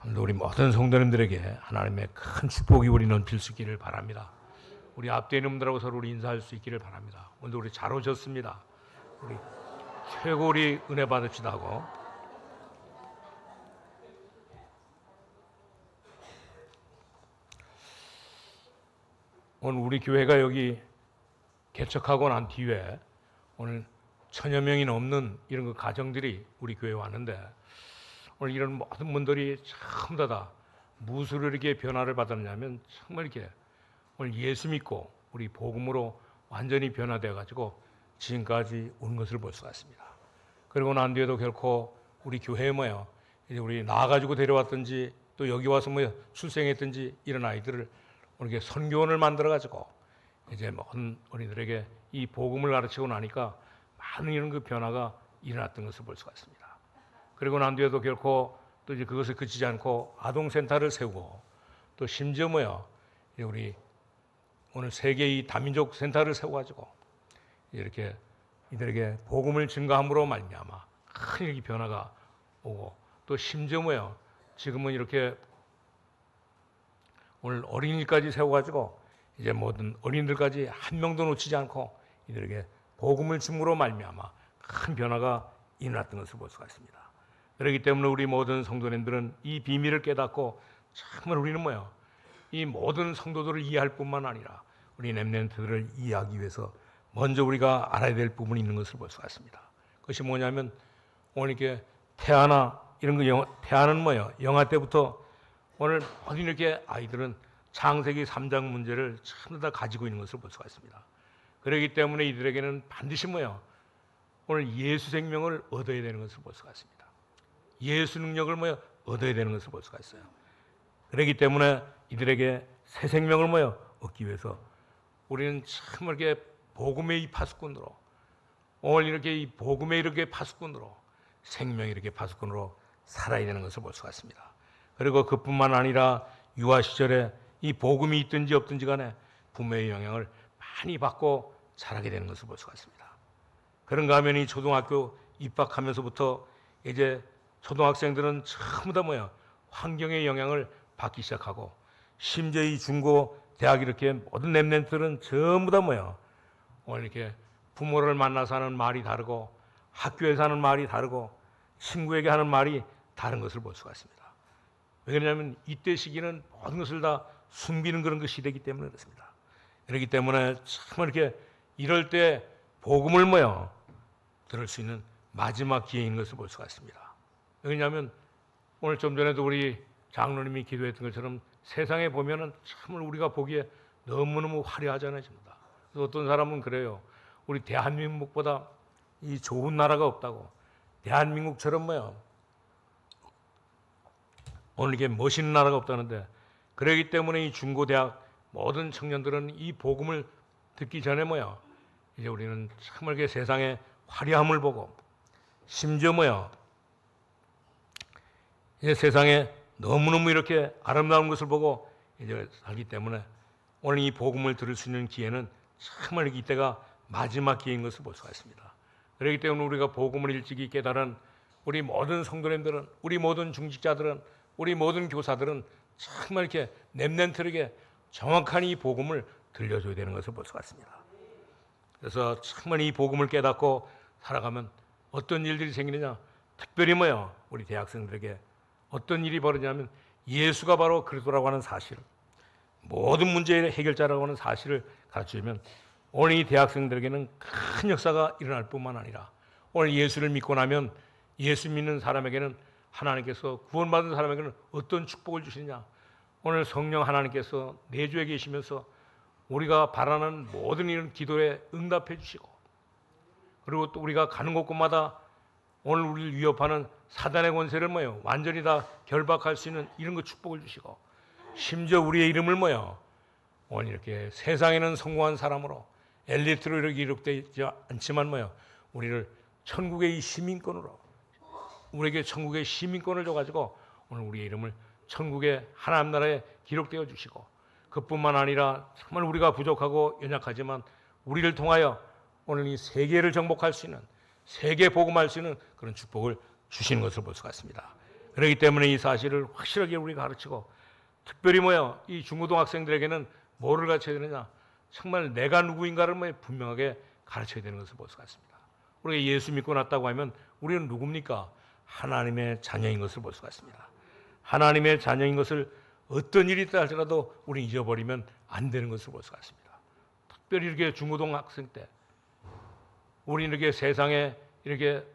오늘도 우리 모든 성도님들에게 하나님의 큰 축복이 우리 넘칠 수 있기를 바랍니다. 우리 앞뒤 이놈들하고 서로 우리 인사할 수 있기를 바랍니다. 오늘도 우리 잘 오셨습니다. 우리 최고 우리 은혜 받읍시다 하고 오늘 우리 교회가 여기 개척하고 난 뒤에 오늘 1000여 명이 넘는 이런 그 가정들이 우리 교회에 왔는데 오늘 이런 모든 분들이 전부 다 무엇으로 이렇게 변화를 받았냐면 정말 이렇게 오늘 예수 믿고 우리 복음으로 완전히 변화되어 가지고 지금까지 온 것을 볼 수가 있습니다. 그리고 난 뒤에도 결코 우리 교회에 이제 우리 나와가지고 데려왔든지 또 여기 와서 출생했든지 이런 아이들을 오늘 이렇게 선교원을 만들어 가지고 이제 모든 어린이들에게 이 복음을 가르치고 나니까 많은 이런 그 변화가 일어났던 것을 볼 수가 있습니다. 그리고 난 뒤에도 결코 또 이제 그것을 그치지 않고 아동센터를 세우고 또 심지어 이제 우리 오늘 세계 이 다민족 센터를 세워가지고 이렇게 이들에게 복음을 증거함으로 말미암아 큰 이렇게 변화가 오고 또 심지어 지금은 이렇게 오늘 어린이까지 세워가지고 이제 모든 어린이들까지 한 명도 놓치지 않고 이들에게 복음을 줌으로 말미암아 큰 변화가 일어났던 것을 볼 수가 있습니다. 그렇기 때문에 우리 모든 성도님들은 이 비밀을 깨닫고 정말 우리는 이 모든 성도들을 이해할 뿐만 아니라 우리 렘넌트들을 이해하기 위해서 먼저 우리가 알아야 될 부분이 있는 것을 볼 수가 있습니다. 그것이 뭐냐면 오늘 이렇게 태아나 이런 거 태아는 영아 때부터 오늘 모든 이렇게 아이들은 창세기 3장 문제를 전부 다 가지고 있는 것을 볼 수가 있습니다. 그렇기 때문에 이들에게는 반드시 오늘 예수 생명을 얻어야 되는 것을 볼 수가 있습니다. 예수 능력을 얻어야 되는 것을 볼 수가 있어요. 그렇기 때문에 이들에게 새 생명을 얻기 위해서 우리는 참 이렇게 복음의 이 파수꾼으로 오늘 이렇게 이 복음의 이렇게 파수꾼으로 생명의 이렇게 파수꾼으로 살아야 되는 것을 볼 수가 있습니다. 그리고 그뿐만 아니라 유아 시절에 이 복음이 있든지 없든지 간에 부모의 영향을 많이 받고 자라게 되는 것을 볼 수가 있습니다. 그런가 하면 이 초등학교 입학하면서부터 이제 초등학생들은 전부 다 환경의 영향을 받기 시작하고 심지어 이 중고, 대학 이렇게 모든 렘넌트들은 전부 다 오늘 이렇게 부모를 만나서 하는 말이 다르고 학교에서 하는 말이 다르고 친구에게 하는 말이 다른 것을 볼 수가 있습니다. 왜 그러냐면 이때 시기는 모든 것을 다 숨기는 그런 그 시대이기 때문에 그렇습니다. 그렇기 때문에 참 이렇게 이럴 때 복음을 들을 수 있는 마지막 기회인 것을 볼 수가 있습니다. 왜냐하면 오늘 좀 전에도 우리 장로님이 기도했던 것처럼 세상에 보면은 참 우리가 보기에 너무너무 화려하잖아요. 그래서 어떤 사람은 그래요. 우리 대한민국보다 이 좋은 나라가 없다고. 대한민국처럼 오늘 이게 멋있는 나라가 없다는데 그러기 때문에 이 중고대학 모든 청년들은 이 복음을 듣기 전에 이제 우리는 정말 세상의 화려함을 보고 심지어 이제 세상에 너무너무 이렇게 아름다운 것을 보고 이제 살기 때문에 오늘 이 복음을 들을 수 있는 기회는 정말 이때가 마지막 기회인 것을 볼 수가 있습니다. 그렇기 때문에 우리가 복음을 일찍이 깨달은 우리 모든 성도님들은 우리 모든 중직자들은 우리 모든 교사들은 정말 이렇게 렘넌트에게 정확한 이 복음을 들려줘야 되는 것을 볼 수가 있습니다. 그래서 정말 이 복음을 깨닫고 살아가면 어떤 일들이 생기느냐 특별히 우리 대학생들에게 어떤 일이 벌어지냐면 예수가 바로 그리스도라고 하는 사실 모든 문제의 해결자라고 하는 사실을 가르쳐주면 오늘 이 대학생들에게는 큰 역사가 일어날 뿐만 아니라 오늘 예수를 믿고 나면 예수 믿는 사람에게는 하나님께서 구원받은 사람에게는 어떤 축복을 주시느냐 오늘 성령 하나님께서 내주에 계시면서 우리가 바라는 모든 이런 기도에 응답해 주시고 그리고 또 우리가 가는 곳곳마다 오늘 우리를 위협하는 사단의 권세를 완전히 다 결박할 수 있는 이런 거 축복을 주시고 심지어 우리의 이름을 오늘 이렇게 세상에는 성공한 사람으로 엘리트로 이렇게 기록되지 않지만 우리를 천국의 이 시민권으로 우리에게 천국의 시민권을 줘가지고 오늘 우리의 이름을 천국의 하나님 나라에 기록되어 주시고 그뿐만 아니라 정말 우리가 부족하고 연약하지만 우리를 통하여 오늘 이 세계를 정복할 수 있는 세계 복음할 수 있는 그런 축복을 주시는 것을 볼 수가 있습니다. 그렇기 때문에 이 사실을 확실하게 우리가 가르치고, 특별히 이 중고등학생들에게는 뭐를 가르쳐야 되느냐? 정말 내가 누구인가를 분명하게 가르쳐야 되는 것을 볼 수가 있습니다. 우리가 예수 믿고 났다고 하면 우리는 누굽니까? 하나님의 자녀인 것을 볼 수가 있습니다. 하나님의 자녀인 것을 어떤 일이 있다 할지라도 우리는 잊어버리면 안 되는 것을 볼 수가 있습니다. 특별히 이렇게 중고등학생 때 우리는 이렇게 세상에 이렇게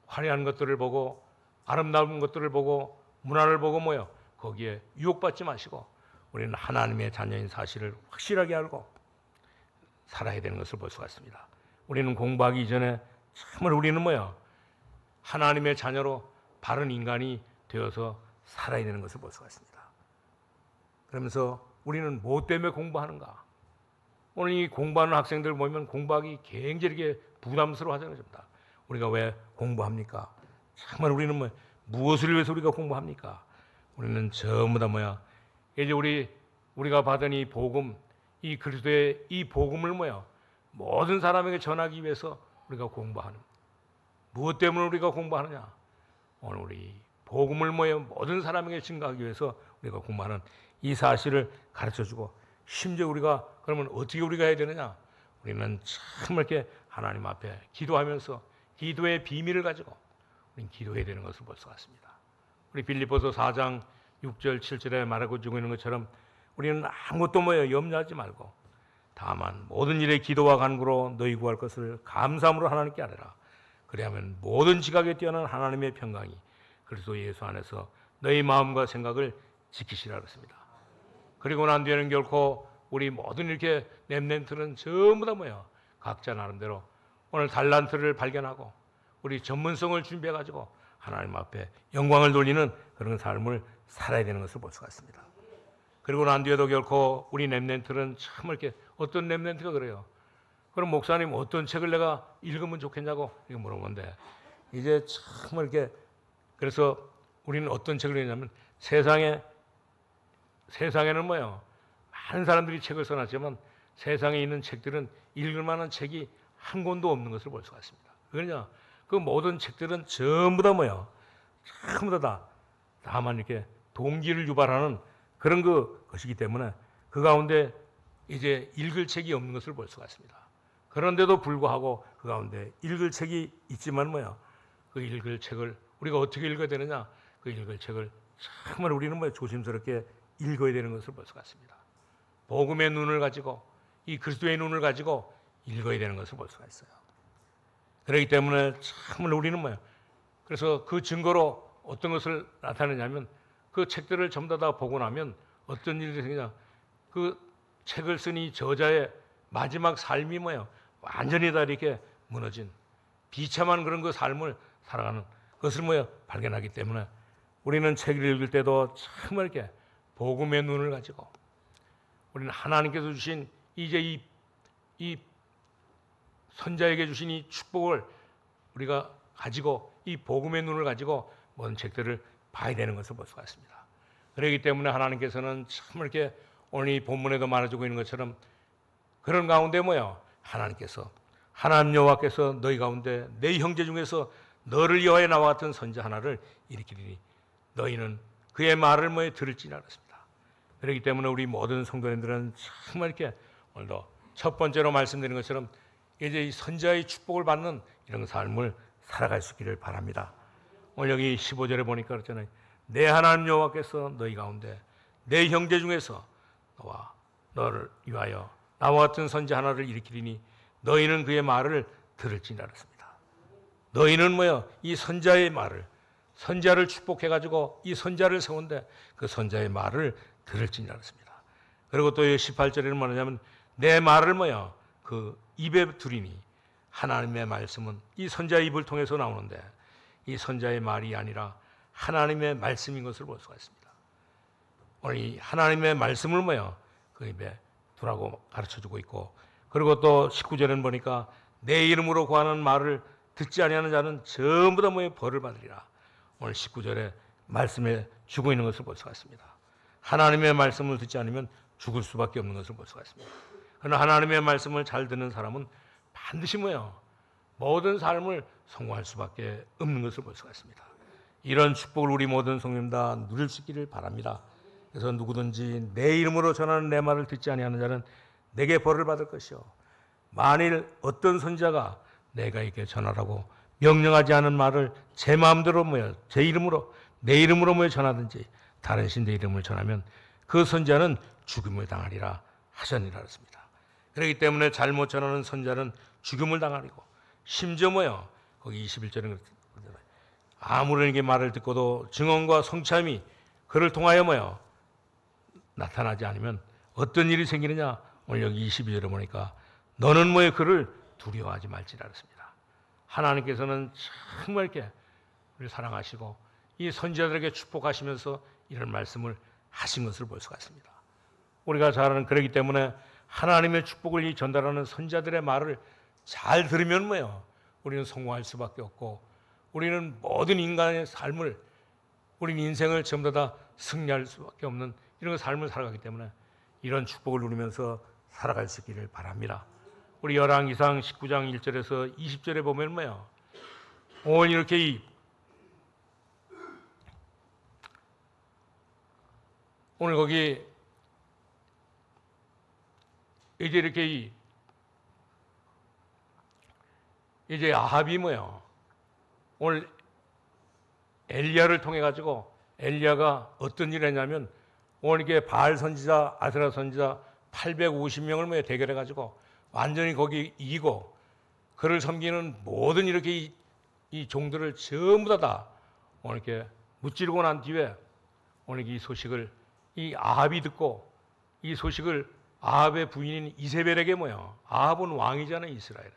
화려한 것들을 보고 아름다운 것들을 보고 문화를 보고 거기에 유혹받지 마시고 우리는 하나님의 자녀인 사실을 확실하게 알고 살아야 되는 것을 볼 수가 있습니다. 우리는 공부하기 이전에 정말 우리는 하나님의 자녀로 바른 인간이 되어서 살아야 되는 것을 볼 수가 있습니다. 그러면서 우리는 무엇 때문에 공부하는가? 오늘 이 공부하는 학생들 보면 공부하기 굉장히 부담스러워 하잖아요. 우리가 왜 공부합니까? 정말 우리는 무엇을 위해서 우리가 공부합니까? 우리는 전부 다 이제 우리가 받은 이 복음, 이 그리스도의 이 복음을 모든 사람에게 전하기 위해서 우리가 공부하는, 무엇 때문에 우리가 공부하느냐? 오늘 우리 복음을 모든 사람에게 증거하기 위해서 우리가 공부하는 이 사실을 가르쳐주고, 심지어 우리가 그러면 어떻게 우리가 해야 되느냐? 우리는 정말 이렇게 하나님 앞에 기도하면서 기도의 비밀을 가지고 우리는 기도해야 되는 것을 볼 수가 있습니다. 우리 빌립보서 4장 6절 7절에 말하고 주고 있는 것처럼 우리는 아무것도 염려하지 말고 다만 모든 일에 기도와 간구로 너희 구할 것을 감사함으로 하나님께 아뢰라. 그리하면 모든 지각에 뛰어난 하나님의 평강이 그리스도 예수 안에서 너희 마음과 생각을 지키시라 그랬습니다. 그리고 난 뒤에는 결코 우리 모든 이렇게 렘넌트는 전부 다 각자 나름대로 오늘 달란트를 발견하고 우리 전문성을 준비해가지고 하나님 앞에 영광을 돌리는 그런 삶을 살아야 되는 것을 볼 수가 있습니다. 그리고 난 뒤에도 결코 우리 렘넌트는 참 이렇게 어떤 렘넌트가 그래요. 그럼 목사님 어떤 책을 내가 읽으면 좋겠냐고 이렇게 물어보는데 이제 참 이렇게 그래서 우리는 어떤 책을 읽냐면 세상에는 많은 사람들이 책을 써놨지만 세상에 있는 책들은 읽을 만한 책이 한 권도 없는 것을 볼 수가 있습니다. 그러냐? 그 모든 책들은 전부 다 전부 다 다만 이렇게 동기를 유발하는 그런 것이기 때문에 그 가운데 이제 읽을 책이 없는 것을 볼 수가 있습니다. 그런데도 불구하고 그 가운데 읽을 책이 있지만 그 읽을 책을 우리가 어떻게 읽어야 되느냐? 그 읽을 책을 정말 우리는 조심스럽게 읽어야 되는 것을 볼 수가 있습니다. 복음의 눈을 가지고 이 그리스도의 눈을 가지고 읽어야 되는 것을 볼 수가 있어요. 그렇기 때문에 정말 우리는 그래서 그 증거로 어떤 것을 나타내냐면 그 책들을 전부 다 보고 나면 어떤 일이 생기냐? 그 책을 쓴 이 저자의 마지막 삶이 완전히 다 이렇게 무너진 비참한 그런 그 삶을 살아가는 것을 발견하기 때문에 우리는 책을 읽을 때도 정말 이렇게 복음의 눈을 가지고 우리는 하나님께서 주신 이제 이 선자에게 주신 이 축복을 우리가 가지고 이 복음의 눈을 가지고 모든 책들을 봐야 되는 것을 볼 수가 있습니다. 그렇기 때문에 하나님께서는 참 이렇게 오늘 이 본문에도 말해주고 있는 것처럼 그런 가운데 하나님께서 하나님 여호와께서 너희 가운데 내 형제 중에서 너를 위하여 나와 같은 선자 하나를 일으키리니 너희는 그의 말을 들을지라 그랬습니다. 그렇기 때문에 우리 모든 성도님들은 정말 이렇게 오늘도 첫 번째로 말씀드린 것처럼 이제 이 선자의 축복을 받는 이런 삶을 살아갈 수 있기를 바랍니다. 오늘 여기 15절에 보니까 그렇잖아요. 내 하나님 여호와께서 너희 가운데 내 형제 중에서 너를 위하여 나와 같은 선자 하나를 일으키리니 너희는 그의 말을 들을지니라 그랬습니다. 너희는 이 선자의 말을 선자를 축복해가지고 이 선자를 세운데 그 선자의 말을 들을지니라 그랬습니다. 그리고 또 18절에는 뭐냐면 내 말을 그 입에 두리니 하나님의 말씀은 이 선자의 입을 통해서 나오는데 이 선자의 말이 아니라 하나님의 말씀인 것을 볼 수가 있습니다. 오늘 이 하나님의 말씀을 그 입에 두라고 가르쳐주고 있고 그리고 또 19절에는 보니까 내 이름으로 구하는 말을 듣지 아니하는 자는 전부 다 벌을 받으리라. 오늘 19절에 말씀에 주고 있는 것을 볼 수가 있습니다. 하나님의 말씀을 듣지 않으면 죽을 수밖에 없는 것을 볼 수가 있습니다. 그러나 하나님의 말씀을 잘 듣는 사람은 반드시 모든 삶을 성공할 수밖에 없는 것을 볼 수가 있습니다. 이런 축복을 우리 모든 성도님 다 누릴 수 있기를 바랍니다. 그래서 누구든지 내 이름으로 전하는 내 말을 듣지 아니하는 자는 내게 벌을 받을 것이요 만일 어떤 선지자가 내가 이렇게 전하라고 명령하지 않은 말을 제 마음대로 모여 제 이름으로 내 이름으로 모여 전하든지 다른 신의 이름을 전하면 그 선지자는 죽음을 당하리라 하셨느니라 했습니다. 그렇기 때문에 잘못 전하는 선지자는 죽음을 당하리고 심지어 뭐요 거기 21절은 아무런 에게 말을 듣고도 증언과 성참이 그를 통하여 뭐요 나타나지 않으면 어떤 일이 생기느냐. 오늘 여기 22절에 보니까 너는 뭐에 그를 두려워하지 말지라 그랬습니다. 하나님께서는 정말 이렇게 우리를 사랑하시고 이 선지자들에게 축복하시면서 이런 말씀을 하신 것을 볼 수가 있습니다. 우리가 잘 아는 그러기 때문에 하나님의 축복을 전달하는 선지자들의 말을 잘 들으면 뭐예요? 우리는 성공할 수밖에 없고 우리는 모든 인간의 삶을 우리는 인생을 전부 다 승리할 수밖에 없는 이런 삶을 살아가기 때문에 이런 축복을 누리면서 살아갈 수 있기를 바랍니다. 우리 열왕기상 19장 1절에서 20절에 보면 뭐예요? 오늘 이렇게 오늘 거기 이제 이렇게 이제 아합이 뭐예요? 오늘 엘리야를 통해 가지고 엘리야가 어떤 일을 했냐면 오늘 이게 바알 선지자, 아세라 선지자 850명을 모여 대결해 가지고 완전히 거기 이기고 그를 섬기는 모든 이렇게 이 종들을 전부 다 오늘 이렇게 무찌르고 난 뒤에 오늘 이 소식을 이 아합이 듣고 이 소식을 아합의 부인인 이세벨에게 뭐예요? 아합은 왕이잖아요, 이스라엘에.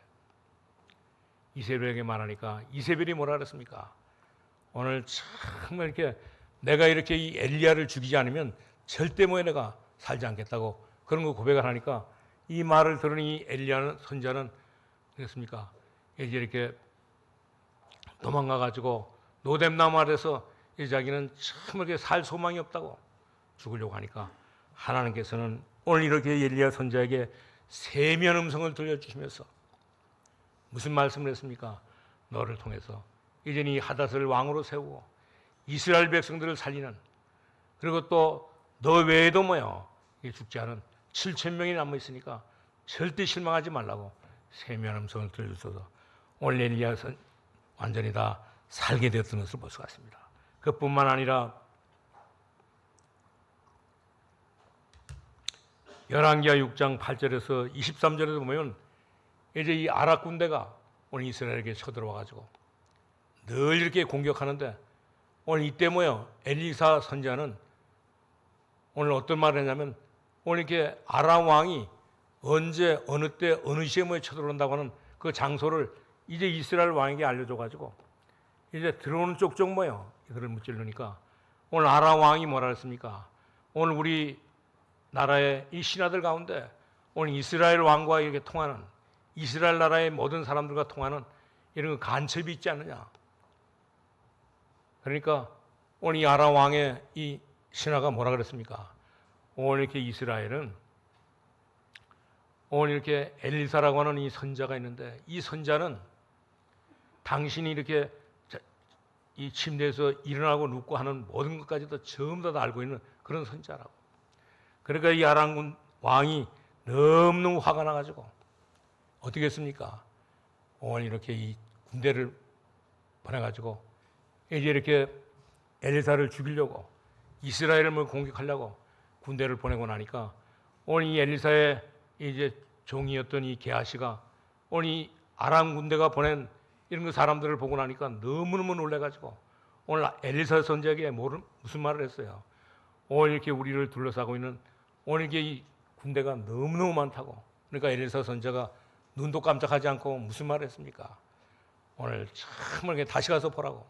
이세벨에게 말하니까 이세벨이 뭐라 그랬습니까? 오늘 정말 이렇게 내가 이렇게 이 엘리야를 죽이지 않으면 절대 뭐에 내가 살지 않겠다고 그런 거 고백을 하니까 이 말을 들으니 엘리야 선지자는 그랬습니까? 이제 이렇게 도망가 가지고 노뎀나무 아래서 이 자기는 정말 이렇게 살 소망이 없다고 죽으려고 하니까 하나님께서는 오늘 이렇게 엘리야 선지자에게 세미한 음성을 들려주시면서 무슨 말씀을 했습니까? 너를 통해서 이제 이 하닷을 왕으로 세우고 이스라엘 백성들을 살리는 그리고 또 너 외에도 뭐요 죽지 않은 7,000명이 남아 있으니까 절대 실망하지 말라고 세미한 음성을 들려주셔서 오늘 엘리야 완전히 다 살게 되었던 것을 볼 수가 있습니다. 그뿐만 아니라 열왕기하 6장 8절에서 23절에도 보면 이제 이 아랍 군대가 오늘 이스라엘에게 쳐들어와 가지고 늘 이렇게 공격하는데 오늘 이때 뭐요? 엘리사 선지자는 오늘 어떤 말을 했냐면 오늘 이렇게 아람 왕이 언제 어느 때 어느 시에 뭐에 쳐들어온다고 하는 그 장소를 이제 이스라엘 왕에게 알려줘 가지고 이제 들어오는 쪽쪽 뭐요? 이들을 무찌르니까 오늘 아람 왕이 뭐라 했습니까? 오늘 우리 나라의 이 신하들 가운데 오늘 이스라엘 왕과 이렇게 통하는 이스라엘 나라의 모든 사람들과 통하는 이런 간첩이 있지 않느냐. 그러니까 오늘 이 아람 왕의 이 신하가 뭐라 그랬습니까? 오늘 이렇게 이스라엘은 오늘 이렇게 엘리사라고 하는 이 선자가 있는데 이 선자는 당신이 이렇게 이 침대에서 일어나고 눕고 하는 모든 것까지도 전부 다 알고 있는 그런 선자라고. 그러니까 이 아람 왕이 너무너무 화가 나가지고 어떻게 했습니까? 오늘 이렇게 이 군대를 보내가지고 이제 이렇게 엘리사를 죽이려고 이스라엘을 공격하려고 군대를 보내고 나니까 오늘 이 엘리사의 이제 종이었던 이 게하시가 오늘 이 아람 군대가 보낸 이런 그 사람들을 보고 나니까 너무너무 놀래가지고 오늘 엘리사 선지자에게 무슨 말을 했어요? 오늘 이렇게 우리를 둘러싸고 있는 오늘 이게 이 군대가 너무너무 많다고. 그러니까 엘리사 선지자가 눈도 깜짝하지 않고 무슨 말을 했습니까? 오늘 정말 다시 가서 보라고.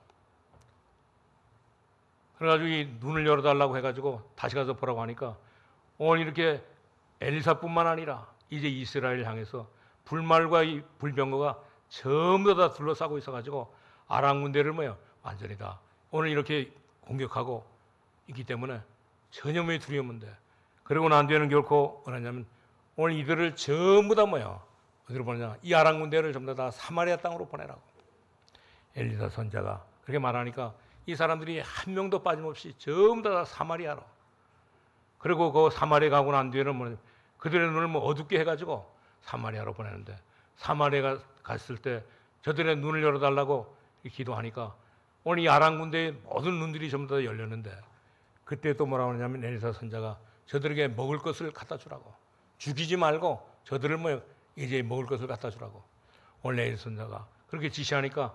그래가지고 이 눈을 열어달라고 해가지고 다시 가서 보라고 하니까 오늘 이렇게 엘리사뿐만 아니라 이제 이스라엘 향해서 불말과 이 불병거가 전부 다 둘러싸고 있어가지고 아람 군대를 완전히 다 오늘 이렇게 공격하고 있기 때문에 전혀 두려움 없는데 그러고 난 뒤에는 결코 뭐냐면 오늘 이들을 전부 다 어디로 보내냐 이 아람 군대를 전부 다 사마리아 땅으로 보내라고 엘리사 선자가 그렇게 말하니까 이 사람들이 한 명도 빠짐없이 전부 다 사마리아로. 그리고 그 사마리아 가고 난 뒤에는 뭐 그들의 눈을 뭐 어둡게 해가지고 사마리아로 보내는데, 사마리아 갔을 때 저들의 눈을 열어달라고 기도하니까 오늘 이 아람 군대의 모든 눈들이 전부 다 열렸는데, 그때 또 뭐라고 하냐면 엘리사 선자가 저들에게 먹을 것을 갖다 주라고, 죽이지 말고 저들을 뭐 이제 먹을 것을 갖다 주라고 오늘 엘리사 선자가 그렇게 지시하니까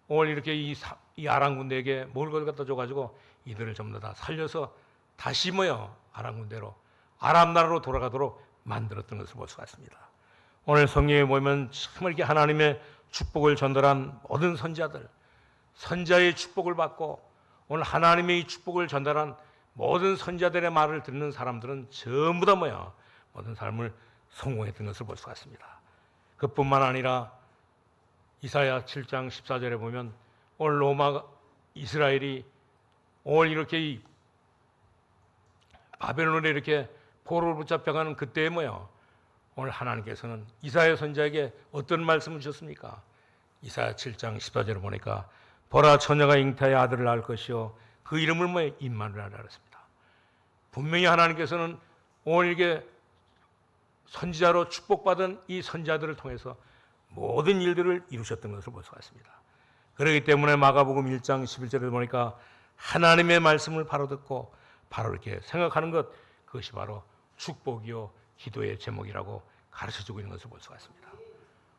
오늘 이렇게 이 아람 군대에게 먹을 것을 갖다 줘가지고 이들을 전부 다 살려서 다시 뭐요 아람 군대로, 아람 나라로 돌아가도록 만들었던 것을 볼 수가 있습니다. 오늘 성경에 보면 정말 이렇게 하나님의 축복을 전달한 모든 선지자들, 선자의 축복을 받고 오늘 하나님의 이 축복을 전달한 모든 선지자들의 말을 듣는 사람들은 전부 다 뭐야 모든 삶을 성공했던 것을 볼 수가 있습니다. 그뿐만 아니라 이사야 7장 14절에 보면 오늘 로마 이스라엘이 오늘 이렇게 이 바벨론에 이렇게 포로로 붙잡혀가는 그때에 뭐야 오늘 하나님께서는 이사야 선지자에게 어떤 말씀을 주셨습니까? 이사야 7장 14절을 보니까 보라 처녀가 잉태하여 아들을 낳을 것이요 그 이름을 뭐 임마누엘이라 그랬습니다. 분명히 하나님께서는 오늘 이게 선지자로 축복받은 이 선지자들을 통해서 모든 일들을 이루셨던 것을 볼 수가 있습니다. 그렇기 때문에 마가복음 1장 11절에 보니까 하나님의 말씀을 바로 듣고 바로 이렇게 생각하는 것, 그것이 바로 축복이요 기도의 제목이라고 가르쳐주고 있는 것을 볼 수가 있습니다.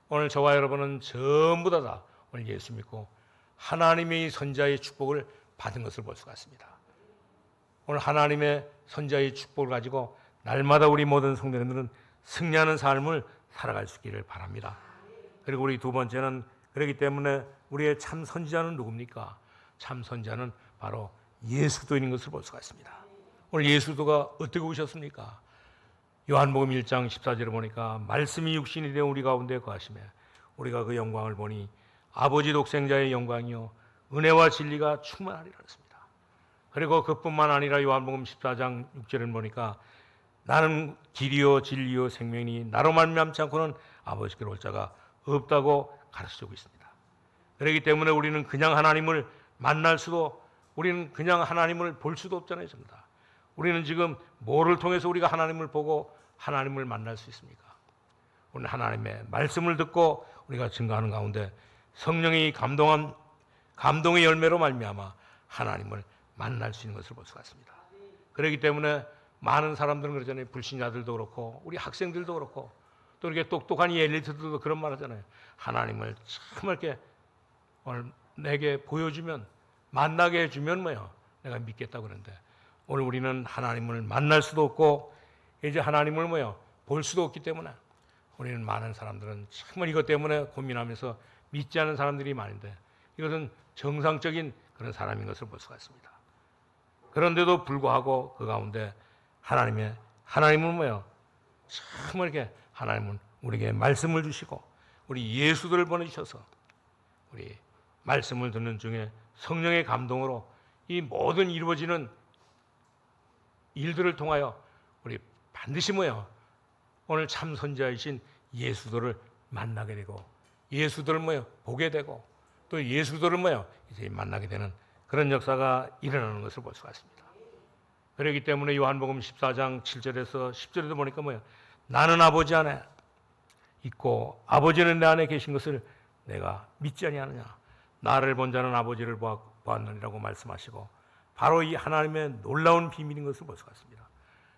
오늘 저와 여러분은 전부 다 오늘 예수 믿고 하나님의 선지자의 축복을 받은 것을 볼 수가 있습니다. 오늘 하나님의 선지자의 축복을 가지고 날마다 우리 모든 성도님들은 승리하는 삶을 살아갈 수 있기를 바랍니다. 그리고 우리 두 번째는, 그렇기 때문에 우리의 참 선지자는 누굽니까? 참 선지자는 바로 예수도인 것을 볼 수가 있습니다. 오늘 예수도가 어떻게 오셨습니까? 요한복음 1장 14절에 보니까 말씀이 육신이 되어 우리 가운데 거하시며 우리가 그 영광을 보니 아버지 독생자의 영광이요 은혜와 진리가 충만하리라 했습니다. 그리고 그뿐만 아니라 요한복음 14장 6절을 보니까 나는 길이요 진리요 생명이니 나로 말미암지 않고는 아버지께로 올 자가 없다고 가르쳐주고 있습니다. 그렇기 때문에 우리는 그냥 하나님을 만날 수도, 우리는 그냥 하나님을 볼 수도 없잖아요. 전부 다. 우리는 지금 뭐를 통해서 우리가 하나님을 보고 하나님을 만날 수 있습니까? 우리는 하나님의 말씀을 듣고 우리가 증거하는 가운데 성령이 감동한 감동의 열매로 말미암아 하나님을 만날 수 있는 것을 볼 수가 있습니다. 그렇기 때문에 많은 사람들은 그러잖아요. 불신자들도 그렇고 우리 학생들도 그렇고 또 이렇게 똑똑한 이 엘리트들도 그런 말 하잖아요. 하나님을 참 이렇게 오늘 내게 보여주면, 만나게 해주면 뭐요 내가 믿겠다고 그러는데, 오늘 우리는 하나님을 만날 수도 없고 이제 하나님을 뭐요 볼 수도 없기 때문에 우리는, 많은 사람들은 정말 이것 때문에 고민하면서 믿지 않는 사람들이 많은데, 이것은 정상적인 그런 사람인 것을 볼 수가 있습니다. 그런데도 불구하고 그 가운데 하나님은 뭐요 정말 이렇게 하나님은 우리에게 말씀을 주시고 우리 예수들을 보내주셔서 우리 말씀을 듣는 중에 성령의 감동으로 이 모든 이루어지는 일들을 통하여 우리 반드시 뭐요 오늘 참 선지자이신 예수들을 만나게 되고 예수들을 뭐요 보게 되고 또 예수들을 뭐요 이제 만나게 되는 그런 역사가 일어나는 것을 볼 수가 있습니다. 그렇기 때문에 요한복음 14장 7절에서 10절에도 보니까 뭐요 나는 아버지 안에 있고 아버지는 내 안에 계신 것을 내가 믿지 아니하느냐, 나를 본 자는 아버지를 보았느니라고 말씀하시고 바로 이 하나님의 놀라운 비밀인 것을 볼 수가 있습니다.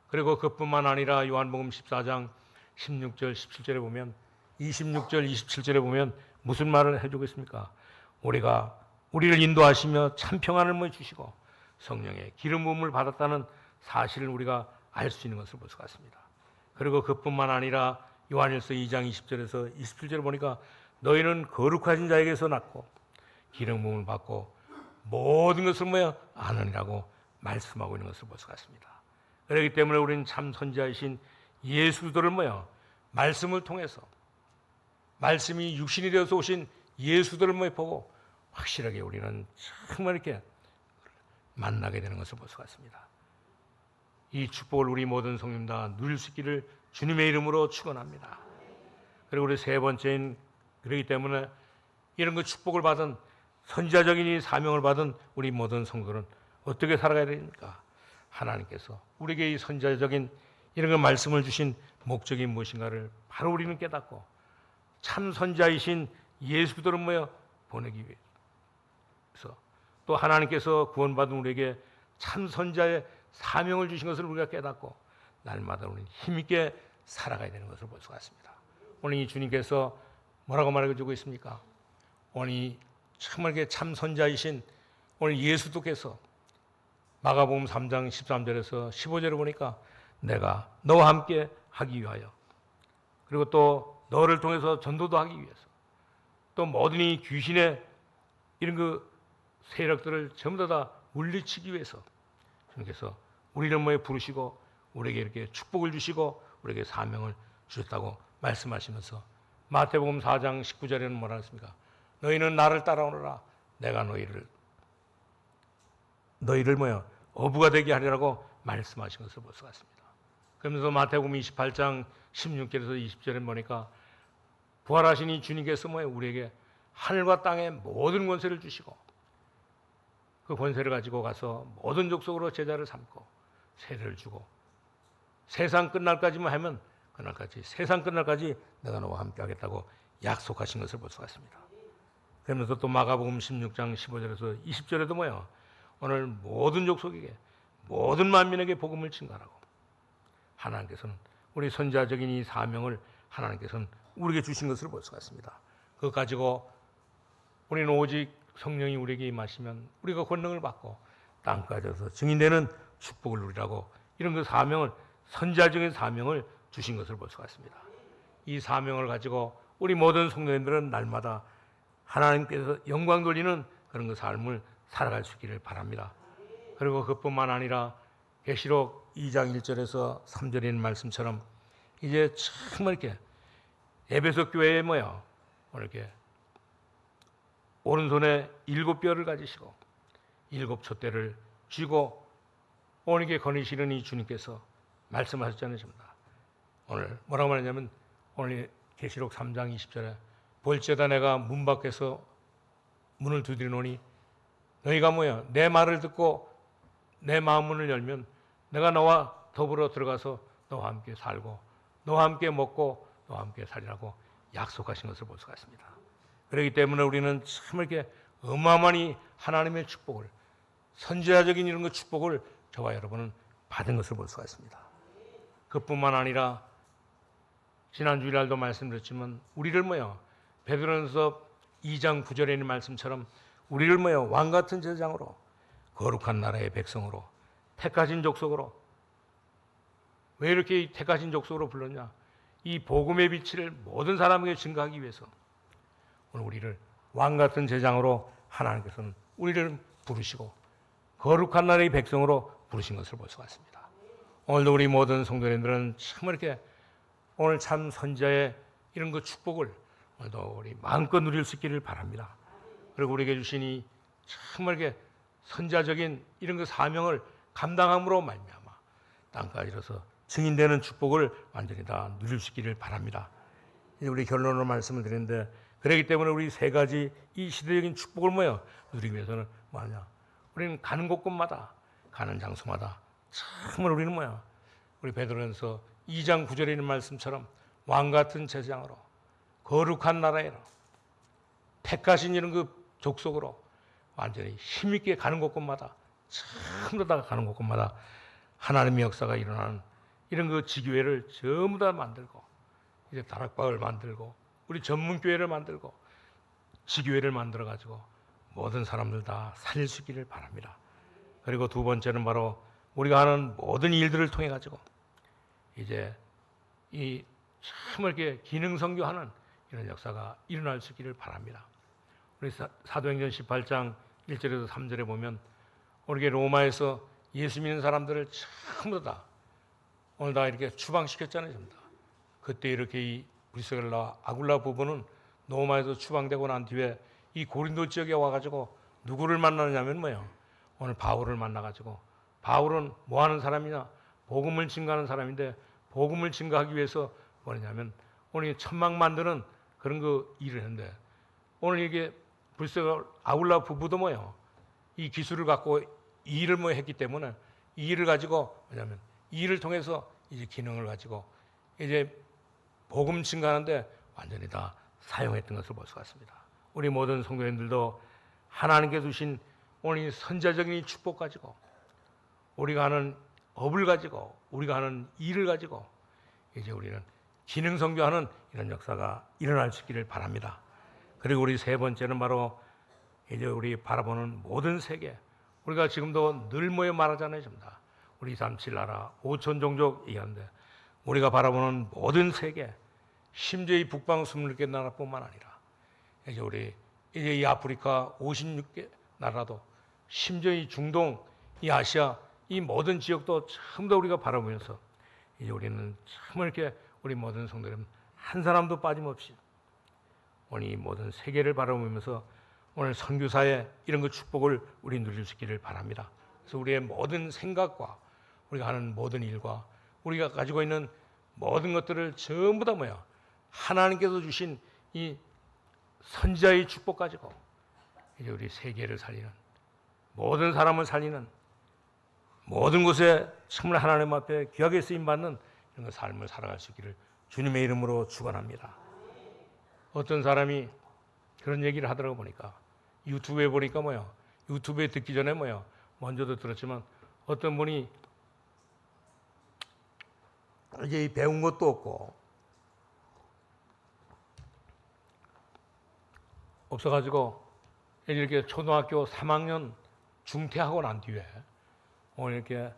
그리고 그뿐만 아니라 요한복음 14장 16절 17절에 보면 26절 27절에 보면 무슨 말을 해주고 있습니까? 우리를 인도하시며 참 평안을 주시고 성령의 기름 부음을 받았다는 사실을 우리가 알 수 있는 것을 볼 수가 있습니다. 그리고 그뿐만 아니라 요한일서 2장 20절에서 27절에 보니까 너희는 거룩하신 자에게서 났고 기름 부음을 받고 모든 것을 아느니라고 말씀하고 있는 것을 볼 수가 있습니다. 그렇기 때문에 우리는 참 선지자이신 예수들을 말씀을 통해서, 말씀이 육신이 되어서 오신 예수들을 보고 확실하게 우리는 정말 이렇게 만나게 되는 것을 볼 수가 있습니다. 이 축복을 우리 모든 성님 다 누릴 수 있기를 주님의 이름으로 축원합니다. 그리고 우리 세 번째인, 그렇기 때문에 이런 그 축복을 받은 선지자적인 이 사명을 받은 우리 모든 성도는 어떻게 살아가야 됩니까? 하나님께서 우리에게 이 선지자적인 이런 걸 말씀을 주신 목적이 무엇인가를 바로 우리는 깨닫고 참 선지자이신 예수 그리스도를 모여 보내기 위해서 또 하나님께서 구원받은 우리에게 참 선지자의 사명을 주신 것을 우리가 깨닫고 날마다 우리는 힘있게 살아가야 되는 것을 볼 수가 있습니다. 오늘 이 주님께서 뭐라고 말해주고 있습니까? 오늘 이 정말 참 선지자이신 오늘 예수도께서 마가복음 3장 13절에서 15절을 보니까 내가 너와 함께 하기 위하여 그리고 또 너를 통해서 전도도 하기 위해서 또 모든 이 귀신의 이런 그 세력들을 전부 다 물리치기 위해서 주님께서 우리를 모여 부르시고 우리에게 이렇게 축복을 주시고 우리에게 사명을 주셨다고 말씀하시면서 마태복음 4장 19절에는 뭐라 했습니까? 너희는 나를 따라오너라 내가 너희를 뭐야 어부가 되게 하리라고 말씀하신 것을 볼 수가 있습니다. 그러면서 마태복음 28장 16절에서 20절에 보니까 부활하신 이 주님께서 뭐야 우리에게 하늘과 땅의 모든 권세를 주시고 그 권세를 가지고 가서 모든 족속으로 제자를 삼고 세례를 주고 세상 끝날까지만 하면 그날까지 세상 끝날까지 내가 너와 함께 하겠다고 약속하신 것을 볼 수가 있습니다. 그러면서 또 마가복음 16장 15절에서 20절에도 뭐야 오늘 모든 족속에게 모든 만민에게 복음을 증가하라고 하나님께서는 우리 선지자적인 이 사명을 하나님께서는 우리에게 주신 것을 볼 수가 있습니다. 그것 가지고 우리는 오직 성령이 우리에게 임하시면 우리가 권능을 받고 땅까지 와서 증인되는 축복을 누리라고 이런 그 사명을 선지자적인 사명을 주신 것을 볼 수가 있습니다. 이 사명을 가지고 우리 모든 성도님들은 날마다 하나님께서 영광 돌리는 그런 그 삶을 살아갈 수 있기를 바랍니다. 그리고 그뿐만 아니라 계시록 2장 1절에서 3절에 있는 말씀처럼 이제 정말 이렇게 에베소 교회에 모여 이렇게 오른손에 7뼈를 가지시고 7촛대를 쥐고 오늘께 거니시는 이 주님께서 말씀하셨잖아요. 오늘 뭐라고 말하냐면 오늘 계시록 3장 20절에 볼지어다 내가 문 밖에서 문을 두드리노니 너희가 뭐야 내 말을 듣고 내 마음 문을 열면 내가 너와 더불어 들어가서 너와 함께 살고 너와 함께 먹고 너와 함께 살리라고 약속하신 것을 볼 수가 있습니다. 그렇기 때문에 우리는 참 이렇게 어마어마한 이 하나님의 축복을 선지자적인 이런 그 축복을 저와 여러분은 받은 것을 볼 수가 있습니다. 그뿐만 아니라 지난 주일날도 말씀드렸지만 우리를 뭐요 베드로전서 2장 9절에 있는 말씀처럼 우리를 뭐요 왕 같은 제사장으로 거룩한 나라의 백성으로 택하신 족속으로 왜 이렇게 이 택하신 족속으로 불렀냐? 이 복음의 빛을 모든 사람에게 증거하기 위해서 오늘 우리를 왕 같은 제장으로 하나님께서는 우리를 부르시고 거룩한 나라의 백성으로 부르신 것을 볼 수가 있습니다. 오늘도 우리 모든 성도님들은 참 이렇게 오늘 참 선지자의 이런 그 축복을 오늘도 우리 마음껏 누릴 수 있기를 바랍니다. 그리고 우리에게 주신 이 정말 이렇게 선지자적인 이런 그 사명을 감당함으로 말미암아 땅까지 이뤄서 증인되는 축복을 완전히 다 누릴 수 있기를 바랍니다. 이제 우리 결론으로 말씀을 드리는데 그렇기 때문에 우리 세 가지 이 시대적인 축복을 뭐요 누리기 위해서는 뭐냐? 우리는 가는 곳곳마다 가는 장소마다 정말 우리는 뭐야? 우리 베드로전서 2장 9절에 있는 말씀처럼 왕 같은 제사장으로 거룩한 나라에로 택하신 이런 그 족속으로 완전히 힘있게 가는 곳곳마다 전부 다 가는 곳곳마다 하나님의 역사가 일어나는 이런 그 지교회를 전부 다 만들고 이제 다락방을 만들고 우리 전문교회를 만들고 지교회를 만들어 가지고 모든 사람들 다 살릴 수 있기를 바랍니다. 그리고 두 번째는 바로 우리가 하는 모든 일들을 통해 가지고 이제 이 정말 이렇게 기능 선교하는 이런 역사가 일어날 수 있기를 바랍니다. 우리 사도행전 18장 1절에서 3절에 보면 우리 로마에서 예수 믿는 사람들을 전부 다 오늘 다 이렇게 추방시켰잖아요. 전부 다. 그때 이렇게 이 브리스길라 아굴라 부부는 로마에서 추방되고 난 뒤에 이 고린도 지역에 와가지고 누구를 만나느냐면 뭐예요? 오늘 바울을 만나가지고 바울은 뭐 하는 사람이냐? 복음을 증거하는 사람인데 복음을 증거하기 위해서 뭐냐면 오늘 천막 만드는 그런 거 일을 했는데 오늘 이게 불서 아울라 부부도 뭐요? 이 기술을 갖고 이 일을 뭐 했기 때문에 이 일을 가지고 뭐냐면 이 일을 통해서 이제 기능을 가지고 이제 복음 증가하는데 완전히 다 사용했던 것을 볼 수가 있습니다. 우리 모든 성도님들도 하나님께 주신 오늘 이 선자적인 이 축복 가지고 우리가 하는 업을 가지고 우리가 하는 일을 가지고 이제 우리는 기능 선교하는 이런 역사가 일어날 수 있기를 바랍니다. 그리고 우리 세 번째는 바로 이제 우리 바라보는 모든 세계, 우리가 지금도 늘 모여 말하잖아요. 우리 237 나라 5천 종족 얘기하는데 우리가 바라보는 모든 세계, 심지어 이 북방 26개 나라뿐만 아니라 이제 우리 이제 이 아프리카 56개 나라도, 심지어 이 중동, 이 아시아 이 모든 지역도 전부 다 우리가 바라보면서 이제 우리는 참 이렇게 우리 모든 성도님 한 사람도 빠짐없이 오늘 이 모든 세계를 바라보면서 오늘 선교사의 이런 그 축복을 우리 누릴 수 있기를 바랍니다. 그래서 우리의 모든 생각과 우리가 하는 모든 일과 우리가 가지고 있는 모든 것들을 전부 다 뭐야? 하나님께서 주신 이 선지자의 축복 가지고 이제 우리 세계를 살리는, 모든 사람을 살리는, 모든 곳에 정말 하나님 앞에 귀하게 쓰임 받는 이런 그 삶을 살아갈 수 있기를 주님의 이름으로 축원합니다. 어떤 사람이 그런 얘기를 하더라고 보니까 유튜브에 보니까 뭐요? 유튜브에 듣기 전에 뭐요? 먼저도 들었지만 어떤 분이 이제 배운 것도 없고 없어가지고 이렇게 초등학교 3학년 중퇴하고 난 뒤에 오늘 이렇게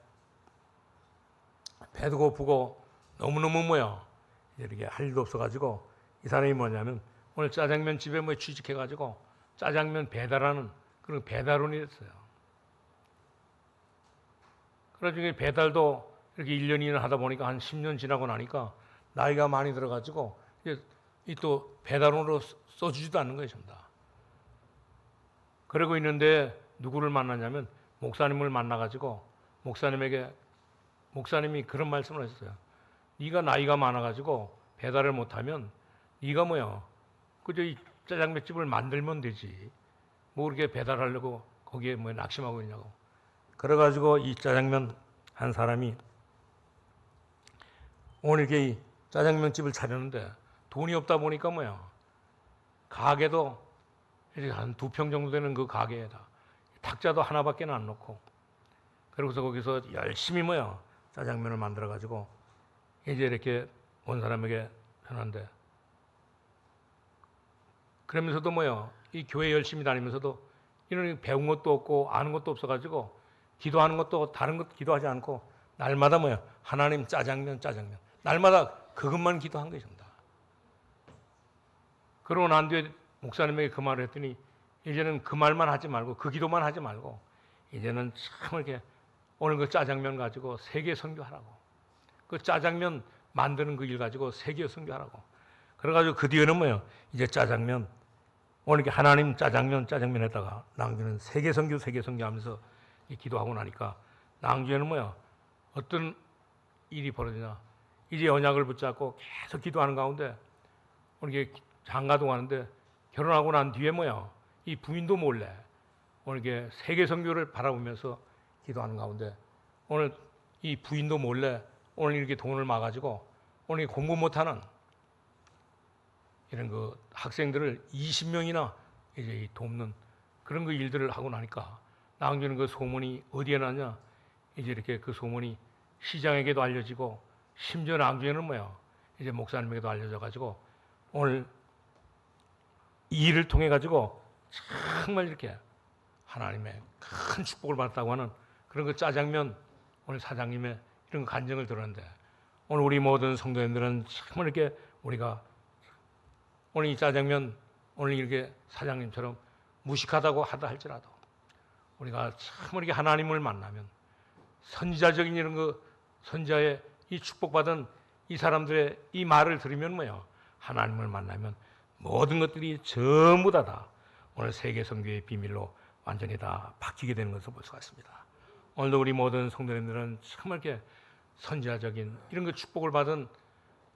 배도 고프고 너무너무 뭐야 이렇게 할 일도 없어가지고 이 사람이 뭐냐면 오늘 짜장면 집에 뭐 취직해가지고 짜장면 배달하는 그런 배달원이 됐어요. 그래서 배달도 이렇게 1년이나 하다 보니까 한 10년 지나고 나니까 나이가 많이 들어가지고 이제 또 배달원으로 써주지도 않는 거예요, 전부 다. 그러고 있는데 누구를 만나냐면 목사님을 만나가지고 목사님이 그런 말씀을 하셨어요. 네가 나이가 많아가지고 배달을 못하면 네가 뭐야? 그저 이 짜장면집을 만들면 되지. 뭐 그렇게 배달하려고 거기에 뭐 낙심하고 있냐고. 그래가지고 이 짜장면 한 사람이 오늘 이렇게 이 짜장면집을 차렸는데 돈이 없다 보니까 뭐야? 가게도 한 2평 정도 되는 그 가게에다 탁자도 하나밖에 안 놓고 그러고서 거기서 열심히 뭐야? 짜장면을 만들어가지고 이제 이렇게 온 사람에게 편한데 그러면서도 뭐요? 이 교회 열심히 다니면서도 이런 배운 것도 없고 아는 것도 없어가지고 기도하는 것도 다른 것 기도하지 않고 날마다 뭐요? 하나님 짜장면 날마다 그것만 기도한 것입니다. 그러고 난 뒤에 목사님에게 그 말을 했더니 이제는 그 말만 하지 말고 그 기도만 하지 말고 이제는 참 이렇게 오늘 그 짜장면 가지고 세계 선교하라고, 그 짜장면 만드는 그 일 가지고 세계 선교하라고. 그래가지고 그 뒤에는 뭐요? 이제 짜장면 오늘 이렇게 하나님 짜장면에다가 낭주는 세계 선교 하면서 기도하고 나니까 낭주에는 뭐야? 어떤 일이 벌어지냐? 이제 언약을 붙잡고 계속 기도하는 가운데 오늘 이게 장가도 가는데 결혼하고 난 뒤에 뭐야? 이 부인도 몰래 오늘 이게 세계 선교를 바라보면서 기도하는 가운데 오늘 이 부인도 몰래 오늘 이렇게 돈을 막아가지고 오늘 공부 못하는 이런 그 학생들을 20명이나 이제 돕는 그런 그 일들을 하고 나니까 낭주는 그 소문이 어디에 나냐? 이제 이렇게 그 소문이 시장에게도 알려지고 심지어 낭주에는 뭐야? 이제 목사님에게도 알려져가지고 오늘 이 일을 통해 가지고 정말 이렇게 하나님의 큰 축복을 받았다고 하는 그런 그 짜장면 오늘 사장님의 이런 간증을 들었는데 오늘 우리 모든 성도님들은 정말 이렇게 우리가 오늘 이 짜장면 오늘 이렇게 사장님처럼 무식하다고 하다 할지라도 우리가 참 이렇게 하나님을 만나면 선지자적인 이런 그 선지자의 이 축복받은 이 사람들의 이 말을 들으면 뭐요? 하나님을 만나면 모든 것들이 전부 다 오늘 세계 선교의 비밀로 완전히 다 바뀌게 되는 것을 볼 수가 있습니다. 오늘도 우리 모든 성도님들은 정말 이렇게 선지자적인 이런 그 축복을 받은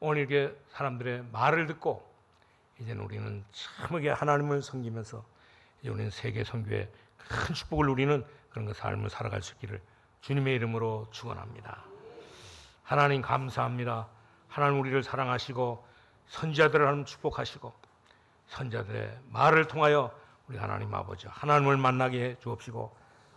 오늘 이렇게 사람들의 말을 듣고 이제는 우리는 참 이렇게 하나님을 섬기면서 우리는 세계 선교에 큰 축복을 누리는 그런 그 삶을 살아갈 수 있기를 주님의 이름으로 축원합니다. 하나님 감사합니다. 하나님 우리를 사랑하시고 선지자들을 하나님 축복하시고 선지자들의 말을 통하여 우리 하나님 아버지 하나님을 만나게 해 주옵시고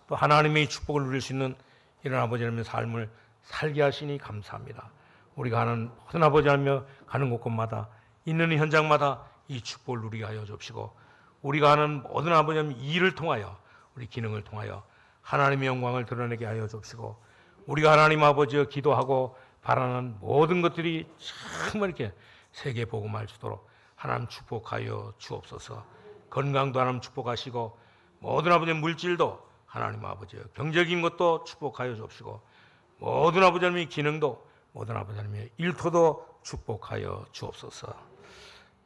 또 하나님의 축복을 누릴 수 있는 이런 아버지 하나님의 삶을 살게 하시니 감사합니다. 우리가 하는 모든 아버지 하며 가는 곳곳마다 있는 현장마다 이 축복을 누리게 하여 주옵시고 우리가 하는 모든 아버지 하나님 일을 통하여 우리 기능을 통하여 하나님의 영광을 드러내게 하여 주옵시고 우리가 하나님 아버지여 기도하고 바라는 모든 것들이 정말 이렇게 세계 복음할 수 있도록 하나님 축복하여 주옵소서. 건강도 하나님 축복하시고 모든 아버지 물질도 하나님 아버지여 경제적인 것도 축복하여 주옵시고 모든 아버지 하나님의 기능도 모든 아버지 하나님의 일터도 축복하여 주옵소서.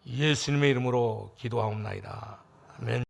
예수님의 이름으로 기도하옵나이다. 아멘.